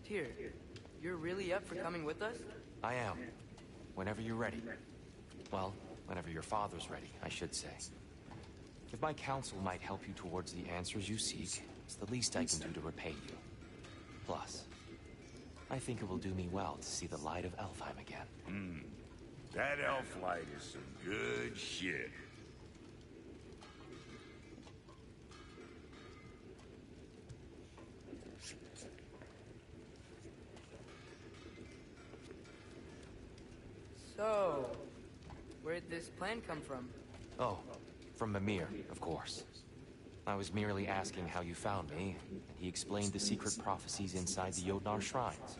Tyr, you're really up for coming with us? I am. Whenever you're ready. Well, whenever your father's ready, I should say. If my counsel might help you towards the answers you seek, it's the least I can do to repay you. Plus, I think it will do me well to see the light of Elfheim again. That elf light is some good shit. So, where'd this plan come from? Oh, from Mimir, of course. I was merely asking how you found me, and he explained the secret prophecies inside the Jotnar shrines.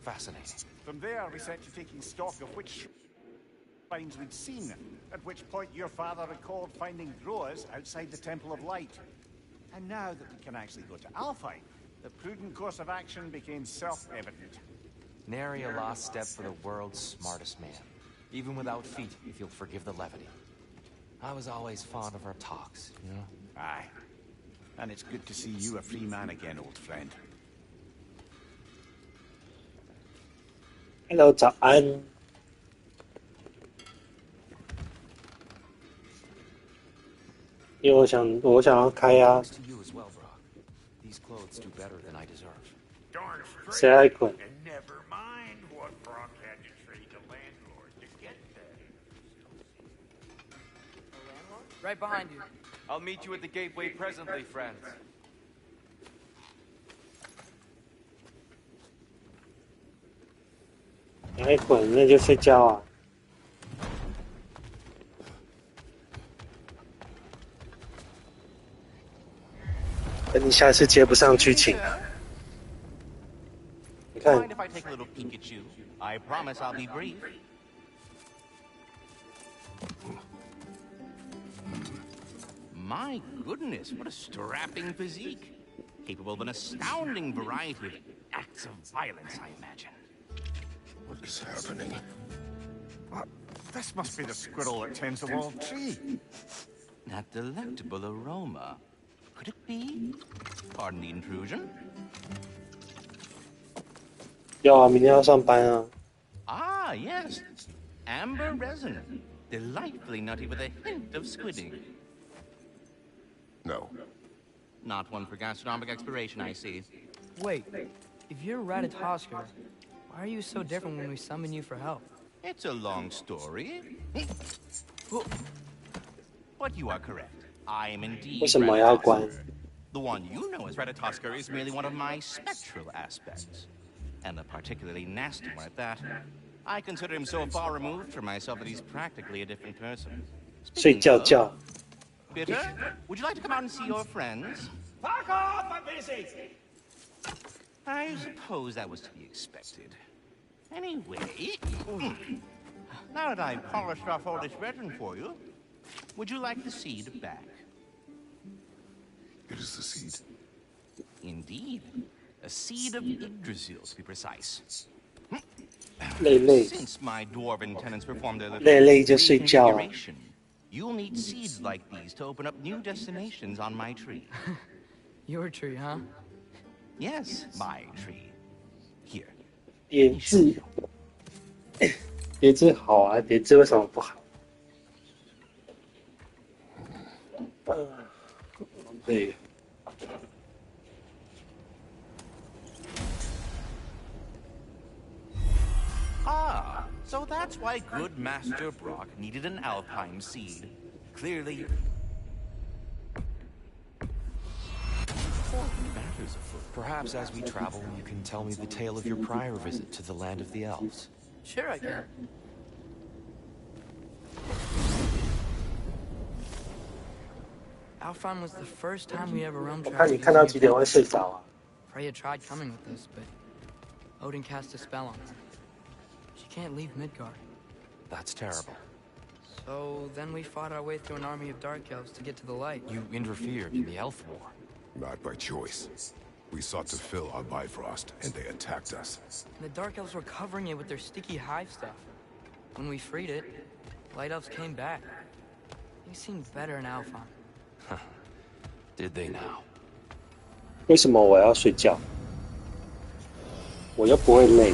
Fascinating. From there, we set to taking stock of which shrines we'd seen, at which point your father recalled finding Groas outside the Temple of Light. And now that we can actually go to Alfheim, the prudent course of action became self-evident. Nary a lost step for the world's smartest man. Even without feet, if you'll forgive the levity. I was always fond of our talks, you know? Aye. And it's good to see you a free man again, old friend. Hello， 早安。因为我想要开啊。To you as well, Brock. These clothes do better than I deserve. Darn 谁爱 straight. 捆？ And never mind what Brock had to trade the landlord to get that. Right behind you. I'll meet you at the gateway presently, friends. 你爱捆那就睡觉啊。等你下次接不上剧情啊。你看， Mind if I take a little peek at you? I promise I'll be brief. My goodness, what a strapping physique. Capable of an astounding variety of acts of violence, I imagine. What is happening? This must be the squirrel that tends the wall tree. That delectable aroma. Could it be? Pardon the intrusion. 要啊，明天要上班啊。 Ah, yes. Amber resin. Delightfully nutty with a hint of squidding. No. Not one for gastronomic exploration, I see. Wait, if you're Ratatoskr, why are you so different when we summon you for help? It's a long story. But you are correct. I am indeed 为什么要关？ Ratatoskr. The one you know as Ratatoskr is merely one of my spectral aspects. And a particularly nasty one at that. I consider him so far removed from myself that he's practically a different person. 睡觉觉。 Bitter, would you like to come out and see your friends? Fuck off! I'm busy! I suppose that was to be expected. Anyway, now that I've polished off all this resin for you, would you like the seed back? It is the seed. Indeed. A seed of Yggdrasil, to be precise. 累累 Since my dwarven tenants performed their 累累就睡觉啊。 reconfiguration, you'll need seeds like these to open up new destinations on my tree. Your tree, huh? Yes, my tree. Here. 叠字，叠字好啊，叠字为什么不好？对。 Ah, so that's why good Master Brock needed an Alpine seed. Clearly... matters afoot. Perhaps as we travel, you can tell me the tale of your prior visit to the land of the elves. Sure I can. Alfheim was the first time we ever roamed 我看你看到几点会睡着啊？ Freya tried coming with us, but Odin cast a spell on her. She can't leave Midgard. That's terrible. So then we fought our way through an army of dark elves to get to the light. You interfered in the elf war. Not by choice. We sought to fill our Bifrost, and they attacked us. And the dark elves were covering it with their sticky hive stuff. When we freed it, light elves came back. They seemed better in Alfheim. Did they now? 为什么我要睡觉？我又不会累。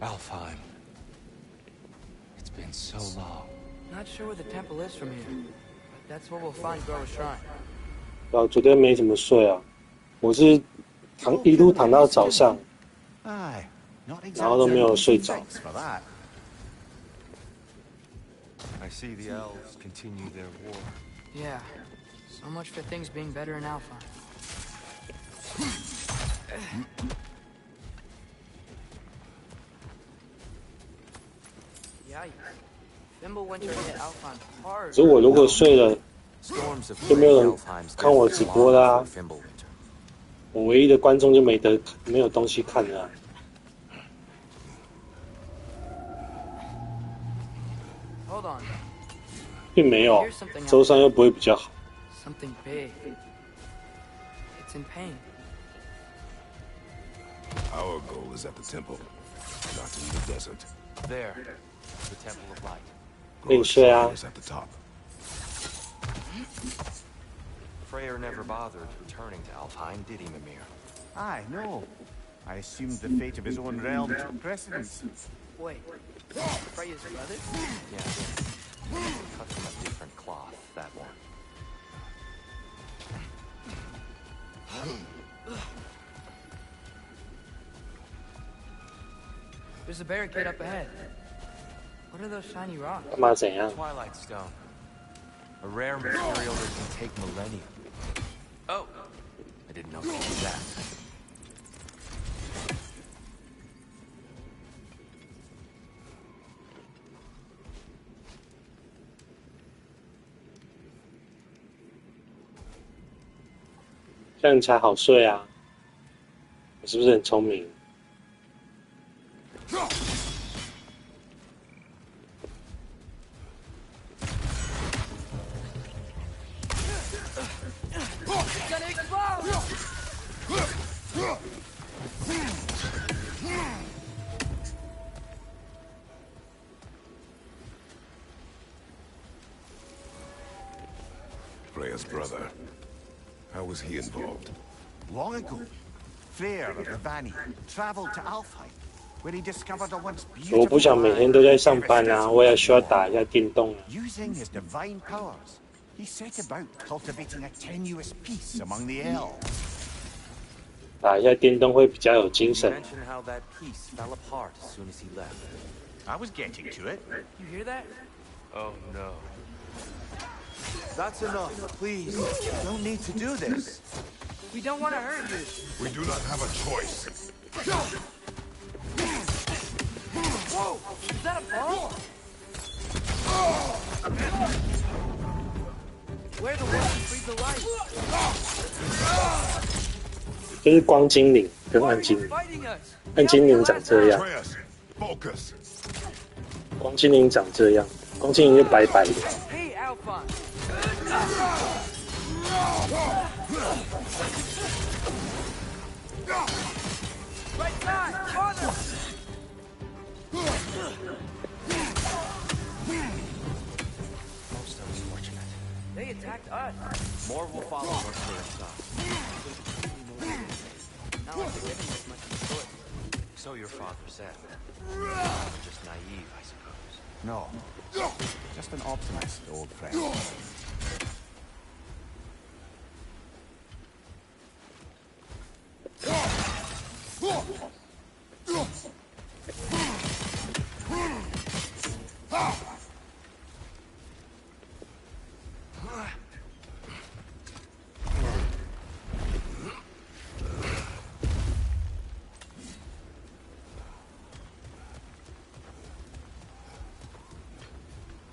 Alfheim. It's been so long. Not sure where the temple is from here, but that's where we'll find Groa's shrine. 然后昨天没怎么睡啊，我是一路躺到早上， Aye, not 然后都没有睡着。 Thanks for that. I see the elves continue their war. Yeah, so much for things being better in Alpha. Yikes. Fimbulwinter hit Alpha hard. 可是我如果睡了， Storms of 就没有人 Alfheim's 看我直播啦、 Fimbulwinter. 我唯一的观众就没有东西看了、啊。 Hold on. 并没有，周三又不会比较好。 Something big. It's in pain. Our goal is at the temple, not in the desert. There, the Temple of Light. Hey, Groa's Shreya. shrine is at the top. Freyr never bothered returning to Alfheim, did he, Mimir? Aye, no. I assumed the fate of his own realm took precedence. Wait. Freya's brother? Yeah. Cut from a different cloth, that one. There's a barricade up ahead. What are those shiny rocks? 干嘛怎样？ Twilight Stone. A rare material that can take millennia. Oh! I didn't know you could do that. "这样才好睡啊！我是不是很聪明？ It's gonna explode! Freya's brother. How was he involved? Long ago, Freyr of the Vanni traveled to Alfheim, where he discovered a once 我不 beautiful 想每天都在上班啊，我也需要打一下电动啊。 Using his divine powers, he set about cultivating a tenuous peace among the elves. 打一下电动会比较有精 You 神。 mentioned how that piece fell apart as soon as he left. I was getting to it. You hear that? Oh no. That's enough, please. You don't need to do this. We don't want to hurt you. We do not have a choice. Whoa! Is that a bomb? We're the ones who freed the light. 就是光精灵跟 Why 暗 are 精 you 灵， fighting us? 暗精灵长这样， Atreus, focus. 光精灵长这样，光精灵就白白的。 Hey, Alphon. Right side, farther. Most unfortunate. They attacked us. More will follow once we're inside. Not like they're giving us much of a choice. So your father said. Just naive, I suppose. No, just an optimist, old friend. Ah!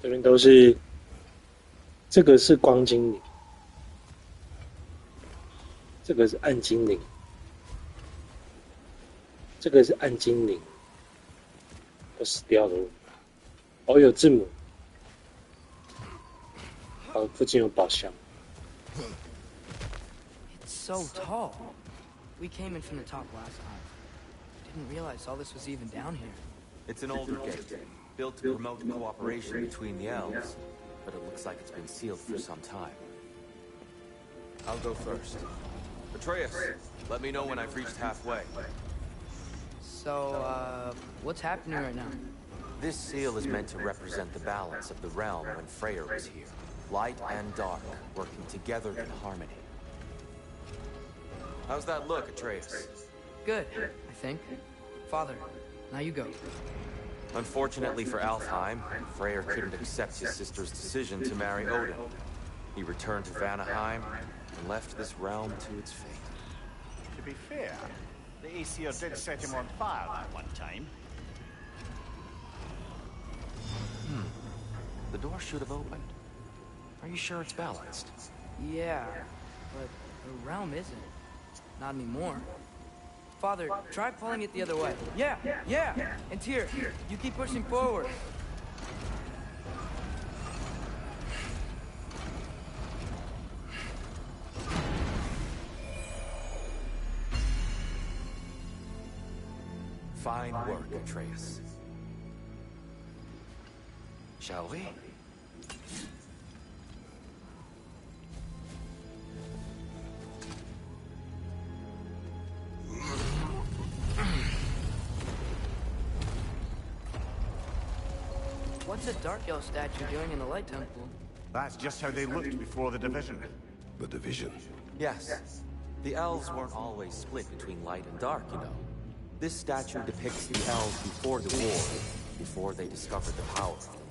这边都是，这个是光精灵，这个是暗精灵，这个是暗精灵，都死掉了。哦，有字母，好，附近有宝箱。 It's so tall. We came in from the top last time. Didn't realize all this was even down here. It's an older gate, built to promote cooperation between the elves, but it looks like it's been sealed for some time. I'll go first. Atreus, let me know when I've reached halfway. So, what's happening right now? This seal is meant to represent the balance of the realm when Freyr was here. Light and dark, working together in harmony. How's that look, Atreus? Good, I think. Father, now you go. Unfortunately for Alfheim, Freyr couldn't accept his sister's decision to marry Odin. He returned to Vanaheim and left this realm to its fate. To be fair, the Aesir did set him on fire that one time. The door should have opened. Are you sure it's balanced? Yeah, but the realm isn't. Not anymore. Father, try pulling it the other way. Yeah! And Tyr, you keep pushing forward. Fine work, Atreus. Shall we? What's a Dark Elf statue doing in the Light Temple? That's just how they looked before the division. The division. Yes. The elves weren't always split between light and dark, you know. This statue depicts the elves before the war, before they discovered the power of the light.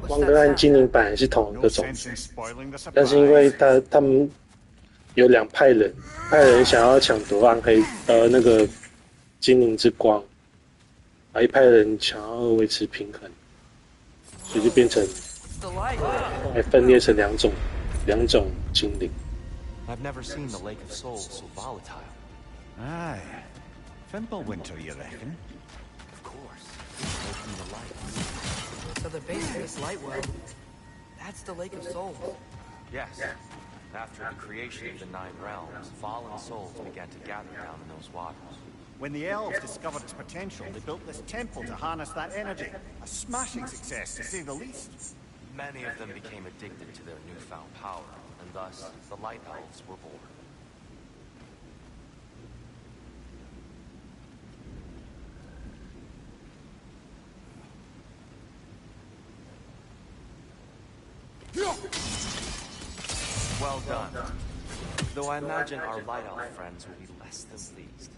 王格和精灵本来是同一 No 个种 sense 族， in spoiling the 但是因为 surprise. 他们有两派人，派人想要抢夺暗黑那个精灵之光，一派人想要维持平衡，所以就变成 The light! 分裂成两种精灵。 I've never seen the Lake of Souls so volatile. Aye. Fimbulwinter, you reckon? Of course. Open the light. So the base of this light well, that's the Lake of Souls. Yes. After the creation of the Nine Realms, fallen souls began to gather down in those waters. When the elves discovered its potential, they built this temple to harness that energy. A smashing success, to say the least. Many of them became addicted to their newfound power, and thus the Light Elves were born. Well done. Though I imagine our Light Elf friends will be less than pleased.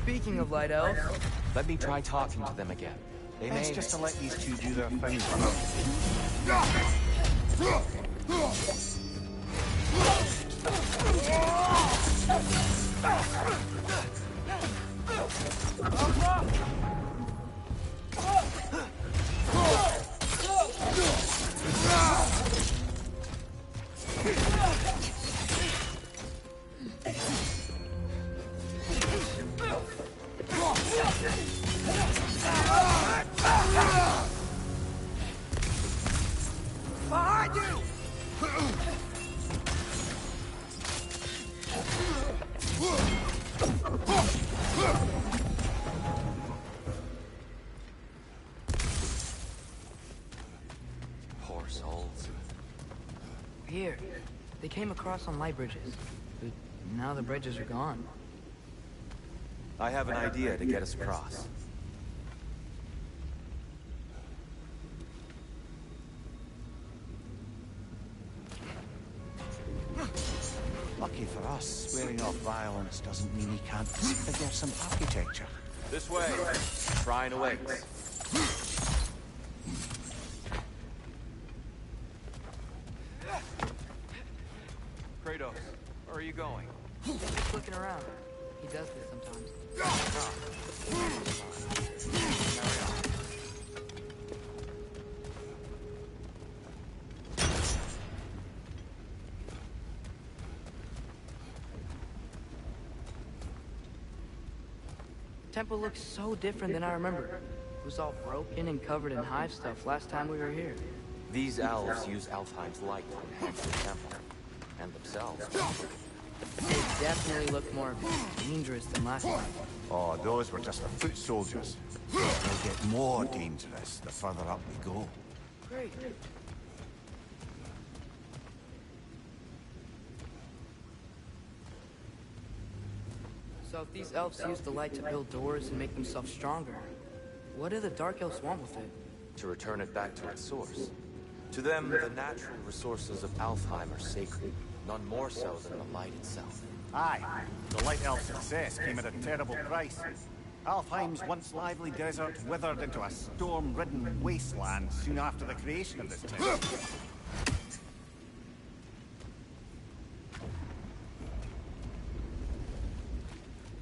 Speaking of Light Elves, Let me try talking to them again. They It's may... just to let these two do their thing. behind you! Poor souls. Here, they came across on light bridges, but now the bridges are gone. I have an idea to get us across. Lucky for us, swearing off violence doesn't mean he can't figure some architecture. This way. Shrine awaits. Kratos, where are you going? Just looking around. He does this sometimes. Carry on. Temple looks so different than I remember. It was all broken and covered in hive stuff last time we were here. These elves use Alfheim's light to enhance the temple. And themselves. They definitely look more dangerous than last time. Oh, those were just the foot soldiers. They'll get more dangerous the further up we go. Great. So if these elves use the light to build doors and make themselves stronger, what do the Dark Elves want with it? To return it back to its source. To them, the natural resources of Alfheim are sacred, none more so than the light itself. Aye, the Light Elf success came at a terrible price. Alfheim's once lively desert withered into a storm-ridden wasteland soon after the creation of this temple.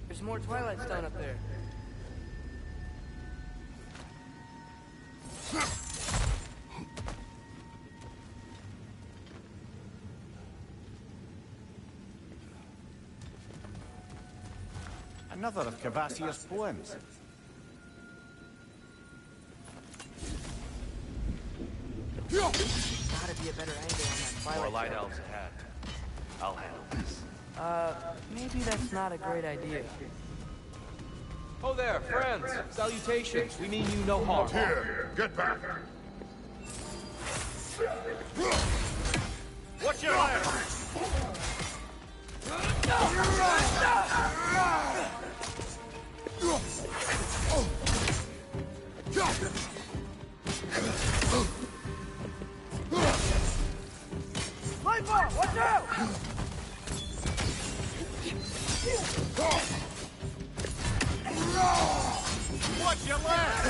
There's more Twilight Stone up there. Another of Kvasir's poems. Gotta be a better angle on that Twilight More light Stone. elves ahead. I'll handle this. Maybe that's not a great idea. Oh there, friends! Salutations! We mean you no harm. Here, get back! Watch your eye! Lightball, watch out! Watch your left!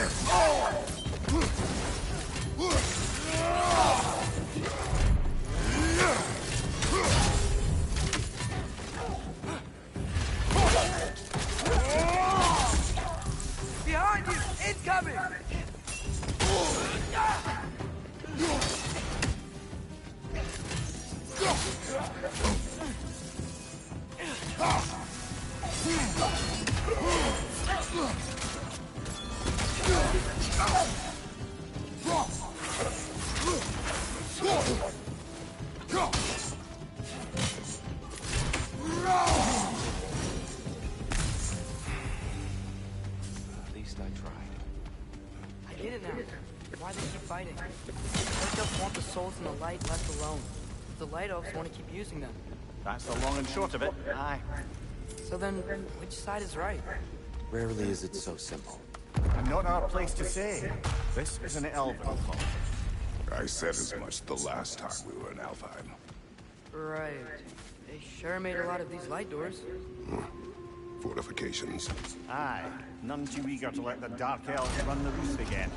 Behind you! Incoming! At least I tried. I get it now. Why they keep fighting. Dark Elves want the souls in the light left alone. The Light Elves want to keep using them. That's the long and short of it. Aye. So then, which side is right? Rarely is it so simple. And not our place to say. This is an elven call. I said as much the last time we were in Alfheim. Right. They sure made a lot of these light doors. Fortifications. Aye. None too eager to let the Dark Elves run the roost again.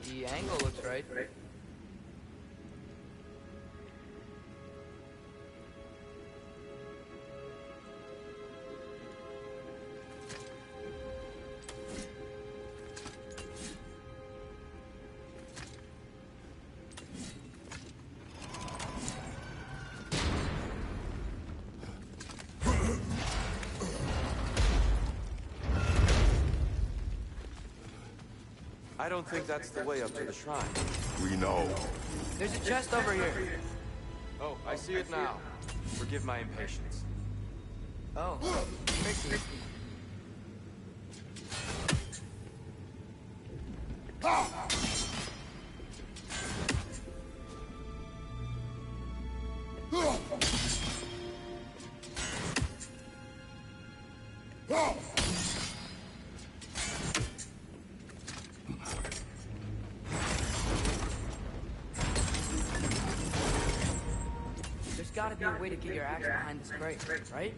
The angle looks right. I don't think that's the way up to the shrine. We know. There's a chest over here. Oh, I see it now. Forgive my impatience. Oh, tricky. gotta be a way to get your axe behind this crate, right?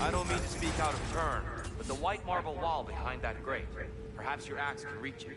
I don't mean to speak out of turn, but the white marble wall behind that grate, perhaps your axe can reach it.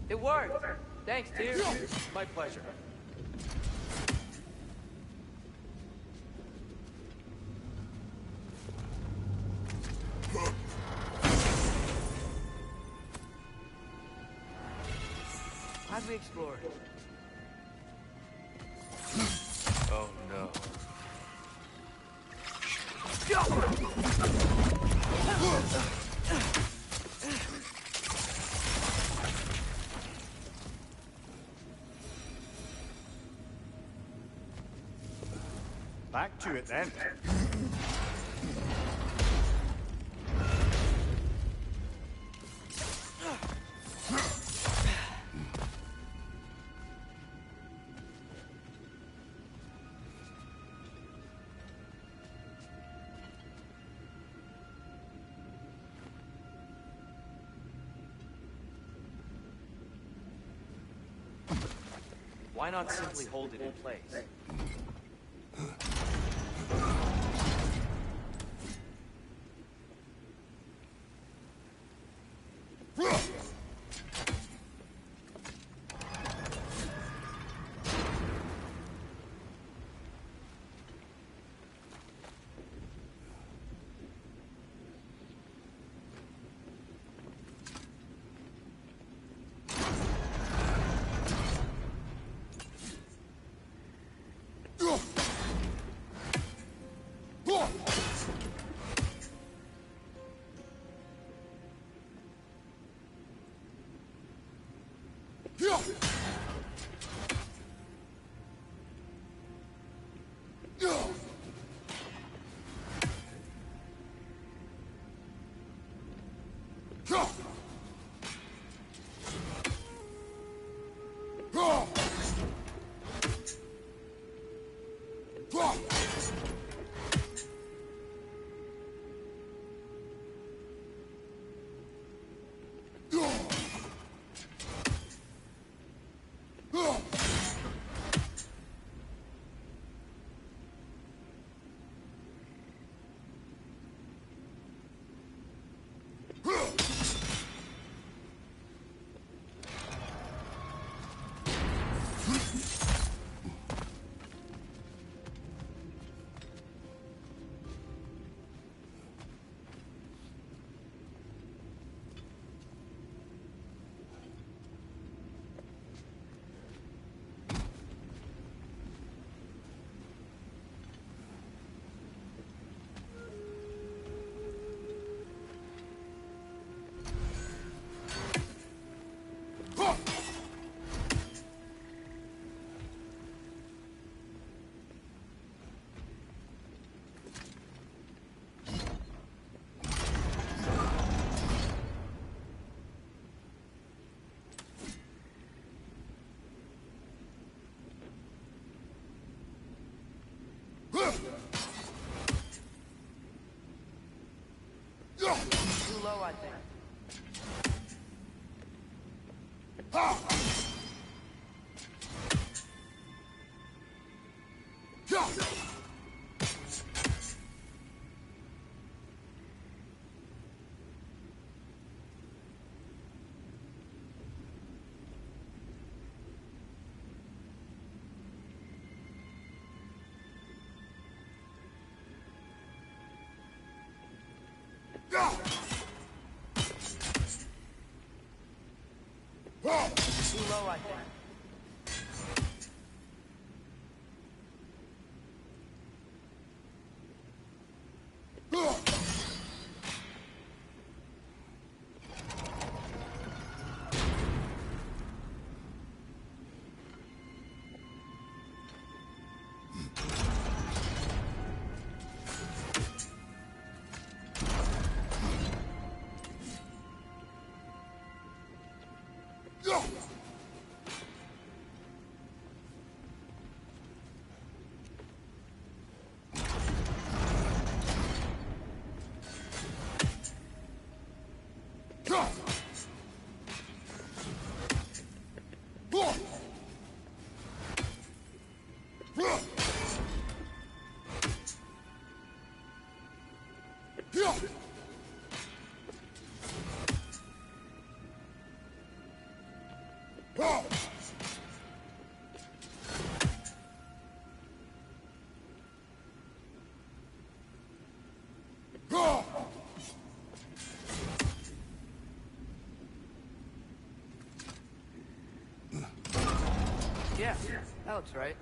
It worked! Thanks, Tyr. My pleasure. How'd we explore it? Oh no. Back to it then. Why not simply hold it in place? I think. Too low, I think. Yeah, that looks right.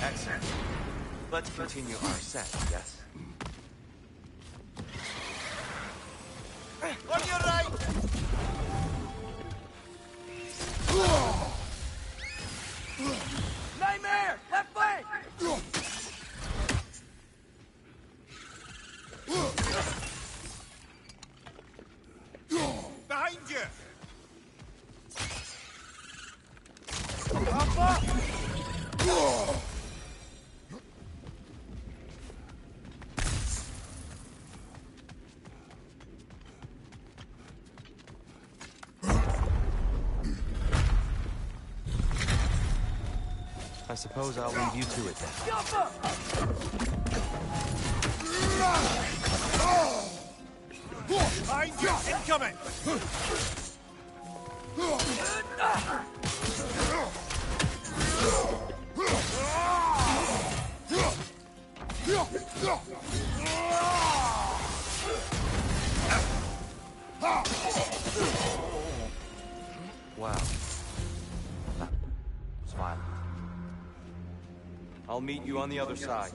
Excellent. Let's continue our set, yes? On your right! Nightmare! Left flank! Behind you! Up, up! I suppose I'll leave you to it then. Jump up! Behind you! Incoming! Wow. That was violent. I'll meet you on the other side.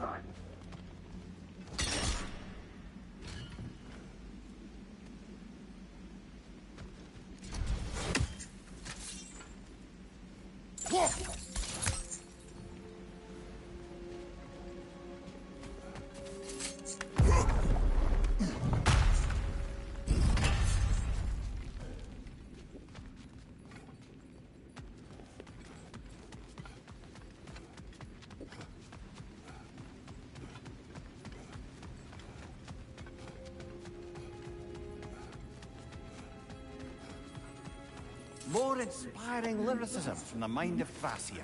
More inspiring lyricism from the mind of Thracia.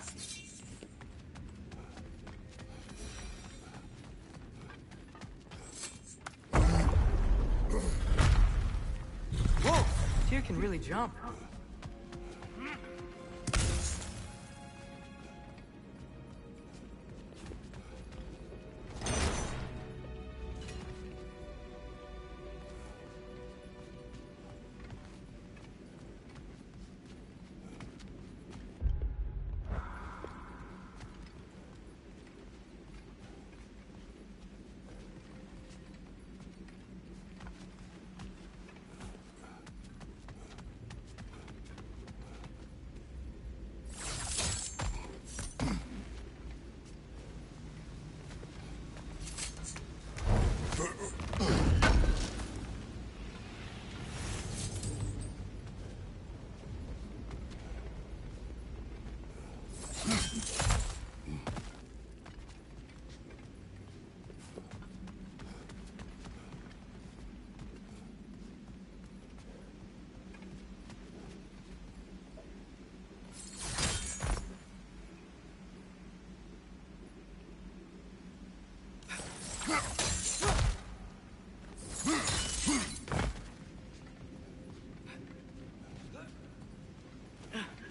Whoa! Tyr can really jump.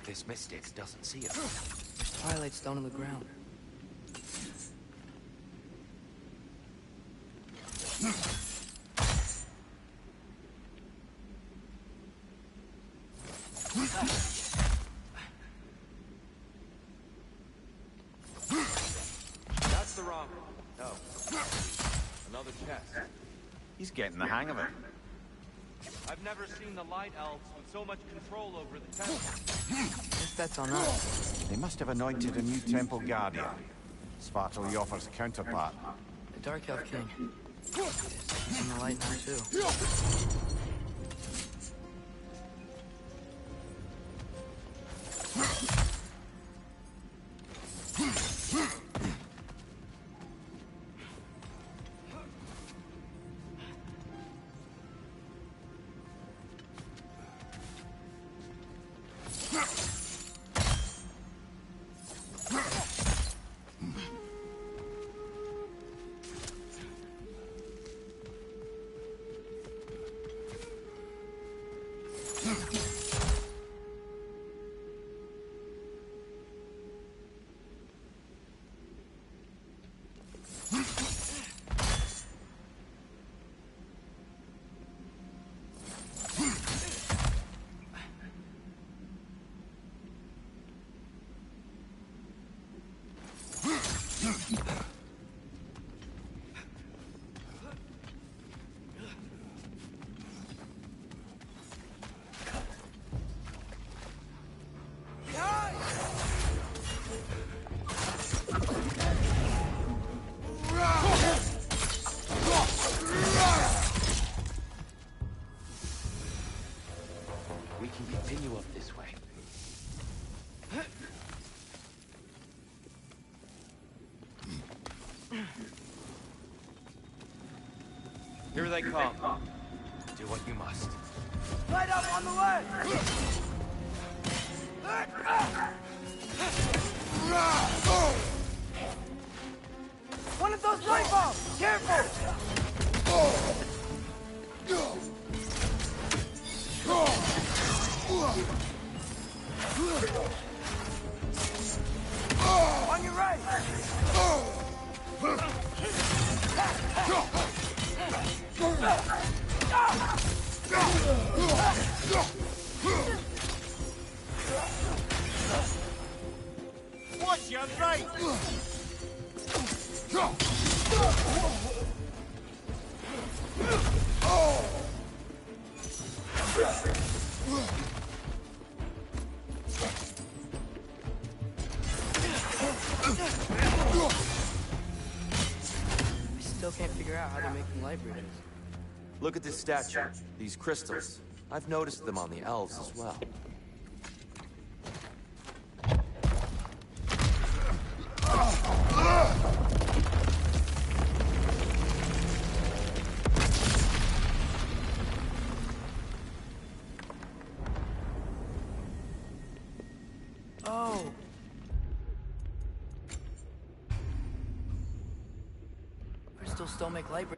This mystic doesn't see us. There's Twilight Stone on the ground. That's the wrong one. No. Another chest. He's getting the hang of it. I've never seen the Light Elves with so much control over the temple. Guess that's on us. They must have anointed a new temple guardian. Svartalfheim offers a counterpart. The Dark Elf King. He's in the light now, too. We can continue up this way. Here they come. Do what you must. Light up on the left! One of those light bulbs! Careful! On your right! Watch your right! We still can't figure out how they're making light bridges. Look at this statue. These crystals. I've noticed them on the elves as well. crystals still make light.